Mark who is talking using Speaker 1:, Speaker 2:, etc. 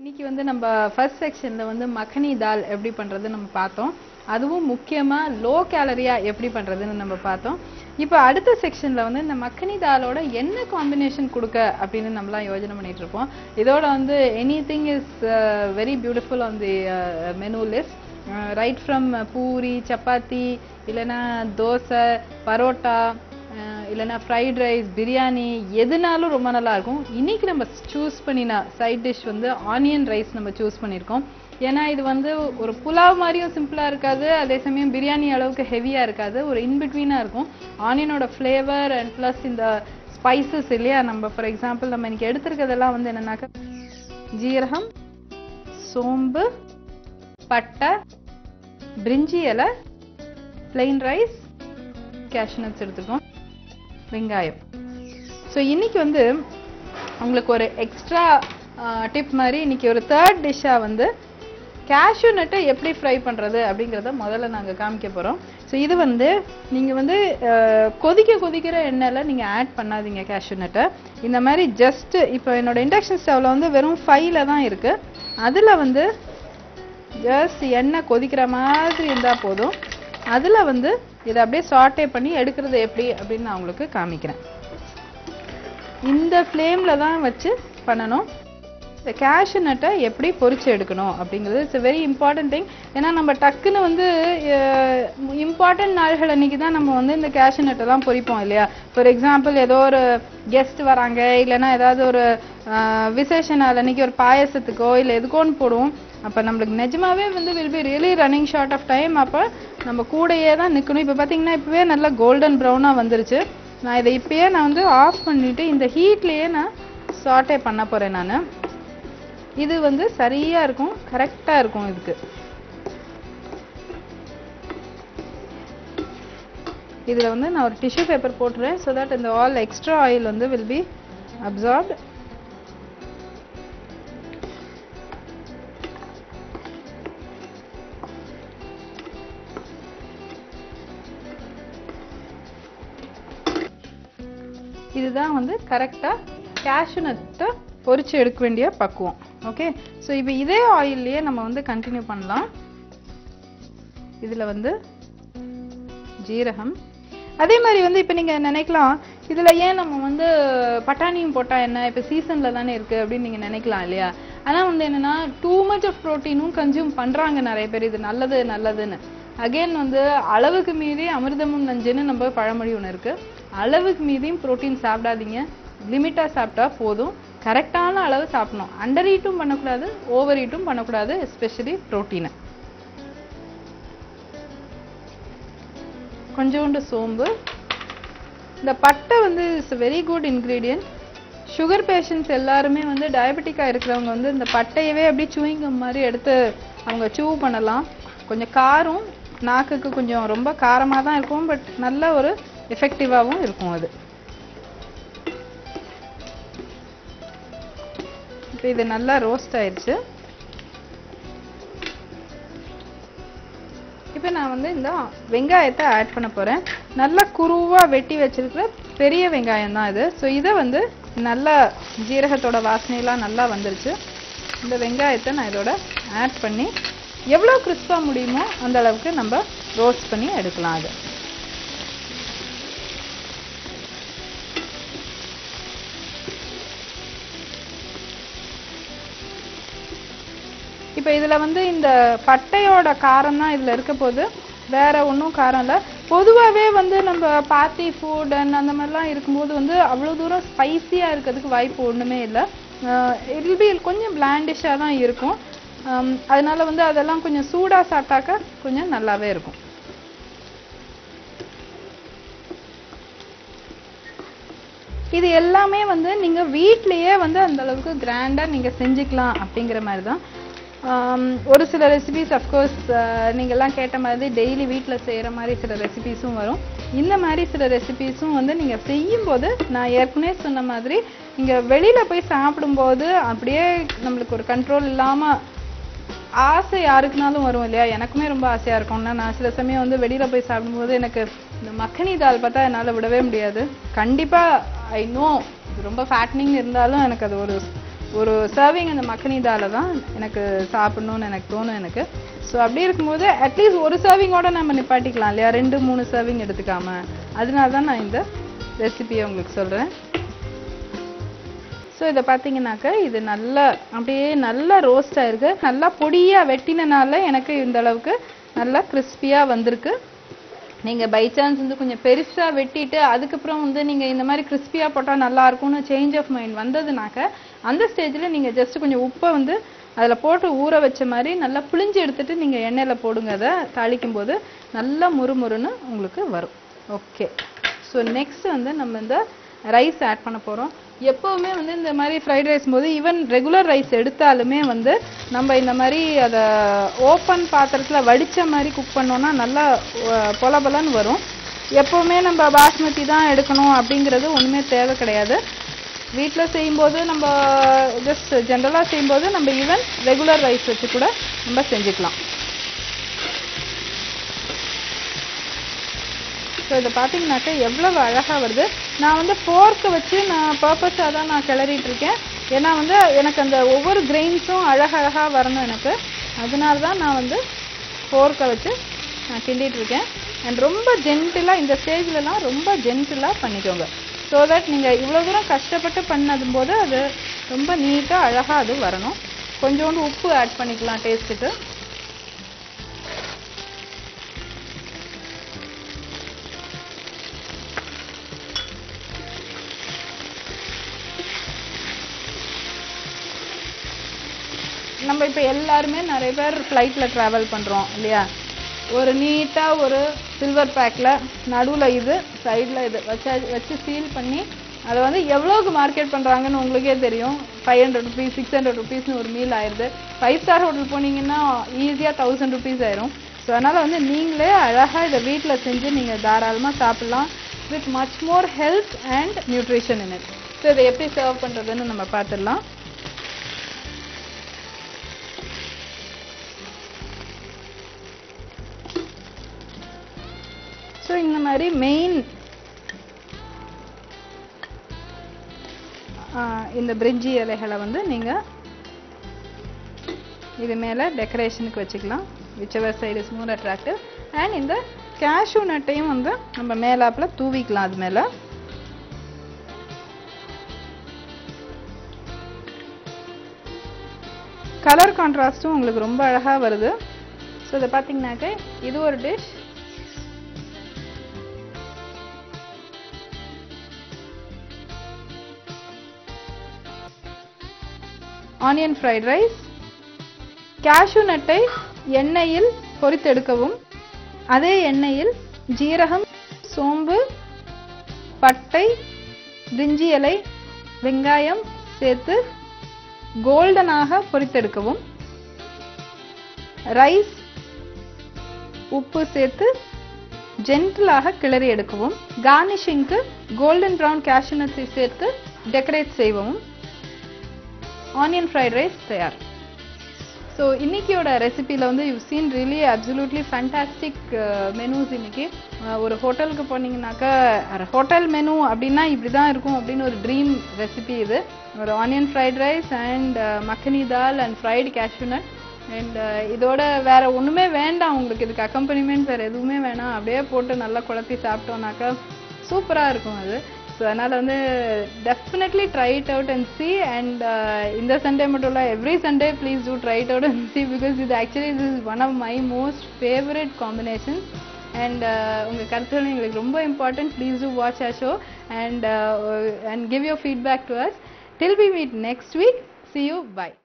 Speaker 1: இன்னைக்கு வந்து நம்ம ஃபர்ஸ்ட் செக்ஷன்ல வந்து மக்னி தால் எப்படி பண்றது நம்ம பார்த்தோம். அதுவும் முக்கியமா லோ கேலரியா எப்படி பண்றதுன்னு நம்ம பார்த்தோம். இப்போ அடுத்த செக்ஷன்ல வந்து இந்த மக்னி தாலோட என்ன காம்பினேஷன் கொடுக்க அப்படின்னு நம்மலாம் யோசனை பண்ணிட்டு இருப்போம். இதோட வந்து anything is very beautiful on the menu list. Right from puri, chapati, இல்லைன்னா தோசை, பரோட்டா, இல்லைன்னா ஃப்ரைட் ரைஸ், பிரியாணி, எதுனாலும் ரொம்ப நல்லா இருக்கும். இன்னைக்கு நம்ம சூஸ் பண்ணின சைட் டிஷ் வந்து ஆனியன் ரைஸ் நம்ம சூஸ் பண்ணியிருக்கோம். ஏன்னா இது வந்து ஒரு புலாவ் மாதிரியும் சிம்பிளா இருக்காது, அதே சமயம் பிரியாணி அளவுக்கு ஹெவியா இருக்காது, ஒரு இன்பிட்வீனா இருக்கும். ஆனியனோட ஃப்ளேவர் அண்ட் பிளஸ் இந்த ஸ்பைசஸ் இல்லையா, நம்ம ஃபார் எக்ஸாம்பிள் நம்ம இன்னைக்கு எடுத்திருக்கிறதெல்லாம் வந்து என்னன்னாக்க ஜீரகம், சோம்பு, பட்டை, பிரிஞ்சி இலை, பிளெயின் ரைஸ், கேஷ்யூ நட்ஸ் எடுத்துக்கோம், வெங்காயம். ஸோ இன்னைக்கு வந்து உங்களுக்கு ஒரு எக்ஸ்ட்ரா டிப் மாதிரி இன்னைக்கு ஒரு தேர்ட் டிஷ்ஷாக வந்து கேஷ்யூ நட்டை எப்படி ஃப்ரை பண்ணுறது அப்படிங்கிறத முதல்ல நாங்கள் காமிக்க போகிறோம். ஸோ இது வந்து நீங்கள் வந்து கொதிக்கிற எண்ணெயில் நீங்கள் ஆட் பண்ணாதீங்க கேஷ்யூ நட்டை. இந்த மாதிரி ஜஸ்ட்டு இப்போ என்னோட இண்டக்ஷன் ஸ்டவ்வில் வந்து வெறும் 5ல தான் இருக்குது. அதில் வந்து ஜஸ்ட் எண்ணெய் கொதிக்கிற மாதிரி இருந்தால் போதும். அதில் வந்து இதை அப்படியே சாட்டே பண்ணி எடுக்கிறது எப்படி அப்படின்னு நான் உங்களுக்கு காமிக்கிறேன். இந்த ஃப்ளேமில் தான் வச்சு பண்ணணும். இந்த கேஷ்யூ நட்டை எப்படி பொரிச்சு எடுக்கணும் அப்படிங்கிறது இட்ஸ் வெரி இம்பார்ட்டன்ட் திங். ஏன்னா நம்ம டக்குன்னு வந்து இம்பார்ட்டன்ட் நாள்கள் அன்னைக்கு தான் நம்ம வந்து இந்த கேஷ்யூ நட்டெல்லாம் பொரிப்போம் இல்லையா. ஃபார் எக்ஸாம்பிள் ஏதோ ஒரு கெஸ்ட் வராங்க, இல்லைன்னா ஏதாவது ஒரு விசேஷ நாள் அன்னைக்கு ஒரு பாயசத்துக்கோ இல்லை எதுக்கோன்னு போடுவோம். அப்போ நம்மளுக்கு நிஜமாவே வந்து will be really running short of time. அப்போ நம்ம கூடையே தான் நிற்கணும். இப்போ பார்த்தீங்கன்னா இப்போவே நல்லா கோல்டன் ப்ரௌனாக வந்துருச்சு. நான் இதை இப்போயே நான் வந்து ஆஃப் பண்ணிவிட்டு இந்த ஹீட்லேயே நான் சாட்டே பண்ண போகிறேன். நான் இது வந்து சரியாக இருக்கும், கரெக்டாக இருக்கும். இதுக்கு இதில் வந்து நான் ஒரு டிஷ்யூ பேப்பர் போட்டுறேன். ஸோ தட் இந்த ஆல் எக்ஸ்ட்ரா ஆயில் வந்து வில் பி அப்சார்ப்ட். இதுதான் வந்து கரெக்டாக கேஷ்யூ நட்டை பொரிச்சு எடுக்க வேண்டிய பக்குவம். ஓகே, ஸோ இப்போ இதே ஆயில்லையே நம்ம வந்து கண்டினியூ பண்ணலாம். இதில் வந்து ஜீரகம், அதே மாதிரி வந்து இப்போ நீங்கள் நினைக்கலாம் இதில் ஏன் நம்ம வந்து பட்டாணியும் போட்டால் என்ன, இப்போ சீசனில் தானே இருக்குது அப்படின்னு நீங்கள் நினைக்கலாம் இல்லையா. ஆனால் வந்து என்னென்னா டூ மச் ஆஃப் ப்ரோட்டீனும் கன்சியூம் பண்ணுறாங்க நிறைய பேர். இது நல்லதுன்னு அகெயின் வந்து அளவுக்கு மீறி அமிர்தமும் நஞ்சுன்னு நம்ம பழமொழி ஒன்று இருக்குது. அளவுக்கு மீறியும் ப்ரோட்டீன் சாப்பிடாதீங்க, லிமிட்டாக சாப்பிட்டா போதும். கரெக்டான அளவு சாப்பிடணும். அண்டர் ஈட்டும் பண்ணக்கூடாது, ஓவர் ஈட்டும் பண்ணக்கூடாது, எஸ்பெஷலி ப்ரோட்டீனை. கொஞ்சோண்டு சோம்பு. இந்த பட்டை வந்து it's very good ingredient. Sugar patients எல்லாருமே வந்து டயபெட்டிக்காக இருக்கிறவங்க வந்து இந்த பட்டையவே அப்படியே சூயிங்கம் மாதிரி எடுத்து அவங்க சூ பண்ணலாம். கொஞ்சம் காரம், நாக்குக்கு கொஞ்சம் ரொம்ப காரமாக தான் இருக்கும், பட் நல்ல ஒரு எஃபெக்டிவாகவும் இருக்கும் அது. இப்போ இது நல்லா ரோஸ்ட் ஆயிடுச்சு. இப்போ நான் வந்து இந்த வெங்காயத்தை ஆட் பண்ண போகிறேன். நல்லா குருவாக வெட்டி வச்சிருக்கிற பெரிய வெங்காயம் தான் இது. ஸோ இதை வந்து நல்லா ஜீரகத்தோட வாசனையெல்லாம் நல்லா வந்துருச்சு. இந்த வெங்காயத்தை நான் இதோட ஆட் பண்ணி எவ்வளோ கிறிஸ்பாக முடியுமோ அந்த அளவுக்கு நம்ம ரோஸ்ட் பண்ணி எடுக்கலாம். அது இப்போ இதில் வந்து இந்த பட்டையோட காரம் தான் இதில் இருக்க போது, வேற ஒன்றும் காரம் இல்லை. பொதுவாகவே வந்து நம்ம பார்ட்டி ஃபுட் அண்ட் அந்த மாதிரிலாம் இருக்கும்போது வந்து அவ்வளோ தூரம் ஸ்பைஸியாக இருக்கிறதுக்கு வாய்ப்பு ஒன்றுமே இல்லை. இட் வில் பி கொஞ்சம் பிளாண்டிஷாக தான் இருக்கும். அதனால வந்து அதெல்லாம் கொஞ்சம் சூடாக சாப்பிட்டாக்க கொஞ்சம் நல்லாவே இருக்கும். இது எல்லாமே வந்து நீங்கள் வீட்லேயே வந்து அந்த அளவுக்கு கிராண்டாக நீங்கள் செஞ்சுக்கலாம் அப்படிங்கிற மாதிரி தான். ஒரு சில ரெசிபிஸ் அஃப்கோர்ஸ் நீங்கள்லாம் கேட்ட மாதிரி டெய்லி வீட்டில் செய்கிற மாதிரி சில ரெசிபீஸும் வரும். இந்த மாதிரி சில ரெசிபீஸும் வந்து நீங்கள் செய்யும்போது நான் ஏற்கனவே சொன்ன மாதிரி நீங்கள் வெளியில் போய் சாப்பிடும்போது அப்படியே நம்மளுக்கு ஒரு கண்ட்ரோல் இல்லாமல் ஆசை யாருக்குனாலும் வரும் இல்லையா. எனக்குமே ரொம்ப ஆசையாக இருக்கும்னா நான் சில சமயம் வந்து வெளியில் போய் சாப்பிடும்போது எனக்கு இந்த மக்னி தால் பார்த்தா என்னால் விடவே முடியாது. கண்டிப்பாக ஐ நோ இது ரொம்ப ஃபேட்னிங் இருந்தாலும் எனக்கு அது ஒரு ஒரு சர்விங் அந்த மக்கனி தாலை தான் எனக்கு சாப்பிடணும்னு எனக்கு தோணும் எனக்கு. ஸோ அப்படி இருக்கும்போது அட்லீஸ்ட் ஒரு சர்விங்கோட நம்ம நிப்பாட்டிக்கலாம் இல்லையா, 2-3 சர்விங் எடுத்துக்காம. அதனால தான் நான் இந்த ரெசிபியை உங்களுக்கு சொல்கிறேன். ஸோ இதை பார்த்தீங்கன்னாக்க இது நல்லா அப்படியே நல்லா ரோஸ்ட் ஆயிருக்கு. நல்லா பொடியாக வெட்டினனால எனக்கு இந்த அளவுக்கு நல்லா கிறிஸ்பியாக வந்திருக்கு. நீங்கள் பை சான்ஸ் வந்து கொஞ்சம் பெருசாக வெட்டிட்டு அதுக்கப்புறம் வந்து நீங்கள் இந்த மாதிரி கிறிஸ்பியாக போட்டால் நல்லா இருக்கும்னு சேஞ்ச் ஆஃப் மைண்ட் வந்ததுனாக்க அந்த ஸ்டேஜில் நீங்கள் ஜஸ்ட் கொஞ்சம் உப்பை வந்து அதில் போட்டு ஊற வச்ச மாதிரி நல்லா புளிஞ்சு எடுத்துட்டு நீங்கள் எண்ணெயில் போடுங்க. அதை தாளிக்கும் போது நல்லா முறுமுறுன்னு உங்களுக்கு வரும். ஓகே, ஸோ நெக்ஸ்ட் வந்து நம்ம இந்த ரைஸ் ஆட் பண்ண போகிறோம். எப்போவுமே வந்து இந்த மாதிரி ஃப்ரைட் ரைஸ் போது ஈவன் ரெகுலர் ரைஸ் எடுத்தாலுமே வந்து நம்ம இந்த மாதிரி அதை ஓப்பன் பாத்திரத்தில் வடித்த மாதிரி குக் பண்ணோன்னா நல்லா பொலபலன்னு வரும். எப்போவுமே நம்ம பாஸ்மதி தான் எடுக்கணும் அப்படிங்கிறது ஒன்றுமே தேவை கிடையாது. வீட்டில் செய்யும்போது நம்ம ஜஸ்ட் ஜென்ரலாக செய்யும்போது நம்ம ஈவன் ரெகுலர் ரைஸ் வச்சு கூட நம்ம செஞ்சுக்கலாம். ஸோ இதை பார்த்தீங்கன்னாக்கா எவ்வளவு அழகாக வருது. நான் வந்து ஃபோர்க்கை வச்சு நான் பர்பஸாக தான் நான் கிளறிட்டு இருக்கேன். ஏன்னா வந்து எனக்கு அந்த ஒவ்வொரு கிரெயின்ஸும் அழகழகாக வரணும் எனக்கு. அதனால தான் நான் வந்து ஃபோர்க்கை வச்சு நான் கிண்டிகிட்டு இருக்கேன். அண்ட் ரொம்ப ஜென்டிலாக இந்த ஸ்டேஜ்லலாம் ரொம்ப ஜென்டிலாக பண்ணிக்கோங்க. ஸோ தட் நீங்கள் இவ்வளோ தூரம் கஷ்டப்பட்டு பண்ணதும் போது அது ரொம்ப நீட்டாக அழகாக அது வரணும். கொஞ்சோண்டு உப்பு ஆட் பண்ணிக்கலாம் டேஸ்ட்டுக்கு. நம்ம இப்போ எல்லாருமே நிறைய பேர் ஃப்ளைட்டில் ட்ராவல் பண்ணுறோம் இல்லையா. ஒரு நீட்டாக ஒரு சில்வர் பேக்கில் நடுவில் இது சைடில் இது வச்சு சீல் பண்ணி அதை வந்து எவ்வளோக்கு மார்க்கெட் பண்ணுறாங்கன்னு உங்களுக்கே தெரியும். 500 rupees 600 rupeesனு ஒரு மீல் ஆயிடுது. 5 star ஹோட்டல் போனீங்கன்னா ஈஸியாக 1000 rupees ஆயிரும். ஸோ அதனால் வந்து நீங்களே அழகாக இதை வீட்டில் செஞ்சு நீங்கள் தாராளமாக சாப்பிட்லாம் with much more health and nutrition in it. So இதை எப்படி சர்வ் பண்ணுறதுன்னு நம்ம பார்த்துடலாம். ஸோ இந்த மாதிரி மெயின் இந்த பிரிஞ்சி இலைகளை வந்து நீங்கள் இது மேலே டெக்கரேஷனுக்கு வச்சுக்கலாம். whichever side is more attractive. And இந்த கேஷ்யூ நட்டையும் வந்து நம்ம மேலாப்பில் தூவிக்கலாம் அது மேலே. கலர் கான்ட்ராஸ்ட்டும் உங்களுக்கு ரொம்ப அழகாக வருது. ஸோ இதை பார்த்தீங்கன்னாக்க இது ஒரு dish. Onion fried rice. Cashew நட்டை எண்ணெயில் பொரித்தெடுக்கவும் அதே எண்ணெயில் ஜீரகம், சோம்பு, பட்டை, பிரிஞ்சி இலை, வெங்காயம் சேர்த்து கோல்டனாக பொரித்தெடுக்கவும். ரைஸ் உப்பு சேர்த்து ஜென்டிலாக கிளறி எடுக்கவும். கார்னிஷிங்க்கு கோல்டன் ப்ரௌன் கேஷ்யூ நட்ஸை சேர்த்து டெக்கரேட் செய்யவும். ஆனியன் ஃப்ரைட் ரைஸ் தயார். ஸோ இன்னைக்கியோட ரெசிபியில் வந்து you seen really absolutely fantastic menus. இன்னைக்கு ஒரு ஹோட்டலுக்கு போனீங்கன்னாக்கா ஹோட்டல் மெனு அப்படின்னா இப்படி தான் இருக்கும் அப்படின்னு ஒரு ட்ரீம் ரெசிபி இது. ஒரு onion fried rice and makhani dal and fried cashew nut. And இதோட வேற ஒன்றுமே வேண்டாம் உங்களுக்கு, இதுக்கு அக்கம்பனிமெண்ட் வேறு எதுவுமே வேணாம். அப்படியே போட்டு நல்லா குழப்பி சாப்பிட்டோம்னாக்கா சூப்பராக இருக்கும் அது. ஸோ அதனால் வந்து definitely try it out and see. And இந்த சண்டே மட்டும் இல்லை, every Sunday please do try it out and see. Because இது actually this is one of my most favourite combination. And உங்கள் கருத்துக்கள் எங்களுக்கு ரொம்ப important. Please do watch our show and give your feedback to us. Till we meet next week, see you, bye.